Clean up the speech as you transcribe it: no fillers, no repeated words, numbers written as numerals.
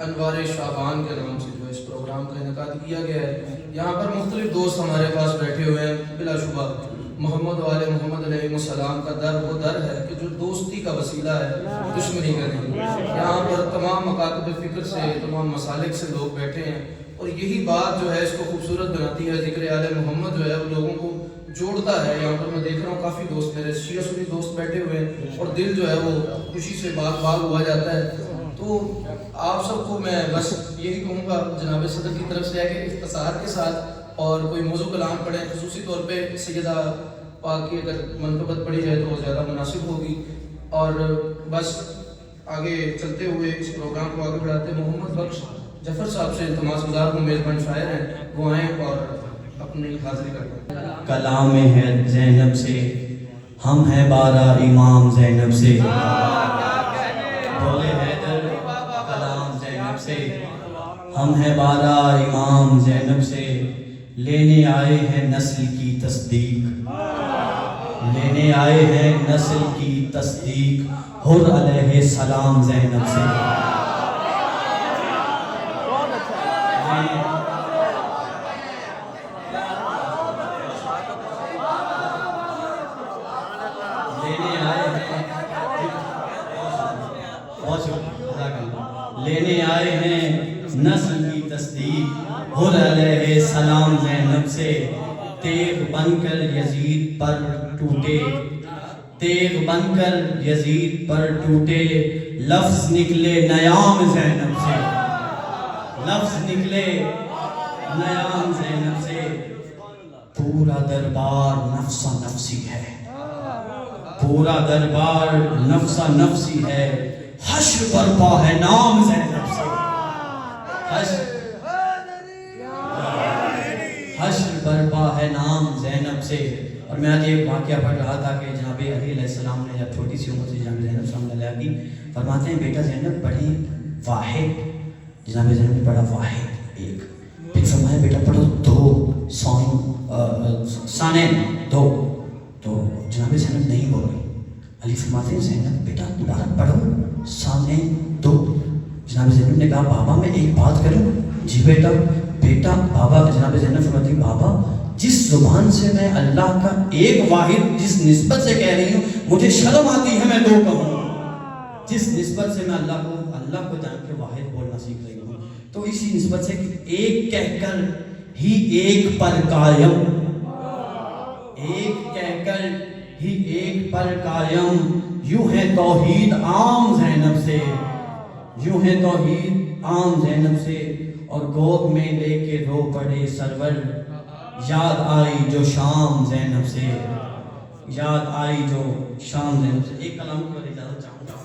انوار شعبان کے نام سے جو اس پروگرام کا انعقاد کیا گیا ہے. یہاں پر مختلف دوست ہمارے پاس بیٹھے ہوئے ہیں. بلا شبہ محمد و آل محمد علیہ السلام کا در وہ در ہے کہ جو دوستی کا وسیلہ ہے, دشمنی کا نہیں. یہاں پر تمام مکاتب فکر سے, تمام مسالک سے لوگ بیٹھے ہیں, اور یہی بات جو ہے اس کو خوبصورت بناتی ہے. ذکر آل محمد جو ہے وہ لوگوں کو جوڑتا ہے. یہاں پر میں دیکھ رہا ہوں کافی دوست میرے شیعہ سنی دوست بیٹھے ہوئے ہیں, اور دل جو ہے وہ خوشی سے باغ باغ ہوا جاتا ہے. تو آپ سب کو میں بس یہی کہوں گا جناب صدر کی طرف سے ہے کہ اختصار کے ساتھ اور کوئی موضوع کلام پڑھیں, خصوصی طور پہ سیدہ پاک کی اگر منقبت پڑھی جائے تو وہ زیادہ مناسب ہوگی. اور بس آگے چلتے ہوئے اس پروگرام کو آگے بڑھاتے محمد بخش جعفر صاحب سے التماس گزار ہوں, میزبان شاعر ہیں, وہ آئیں اور اپنی حاضری کریں. کلام ہے زینب سے, ہم ہیں بارہ امام زینب سے. بولے حیدر کلام زینب سے, ہم ہیں بارہ امام زینب سے. لینے آئے ہیں نسل کی تصدیق, لینے آئے ہیں نسل کی تصدیق. حر علیہ السلام زینب سے. لینے آئے ہیں نسل کی تصدیق, حر علیہ السلام زینب سے. تیغ بن کر یزید پر ٹوٹے, تیغ بن کر یزید پر ٹوٹے. لفظ نکلے نیام زینب سے, لفظ نکلے نیام زینب سے. پورا دربار نفسا نفسی ہے, پورا دربار نفسا نفسی ہے. حشر برپا ہے نام زینب سے, حشر برپا ہے نام زینب سے. اور میں آج ایک واقعہ پڑھ رہا تھا کہ جناب علی علیہ السلام نے جب چھوٹی سی عمر سے جناب زینب صلی اللہ علیہ کی فرماتے ہیں بیٹا زینب بڑی واحد, جناب زینب نے پڑھا واحد ایک, پھر فرمایا بیٹا پڑھو دو سانے دو, تو جناب زینب نہیں بول رہی. علی فرماتے ہیں زینب بیٹا دوبارہ پڑھو سامنے دو. جناب زینب نے کہا بابا میں ایک بات کروں. جی بیٹا. بیٹا بابا, جناب زینب فرماتی بابا جس زبان سے میں اللہ کا ایک واحد جس نسبت سے کہہ رہی ہوں مجھے شرم آتی ہے میں دو کہوں. جس نسبت سے میں اللہ کو جان کے واحد بولنا سیکھ رہی ہوں, تو اسی نسبت سے کہ ایک کہہ کر ہی ایک پر قائم, ایک کہہ کر ہی ایک پر قائم. یوں ہے توحید عام زینب سے, یوں ہے توحید عام زینب سے. اور گود میں لے کے رو پڑے سرور, یاد آئی جو شام زینب سے, یاد آئی جو شام زینب سے. ایک کلام کی اور اجازت چاہوں گا.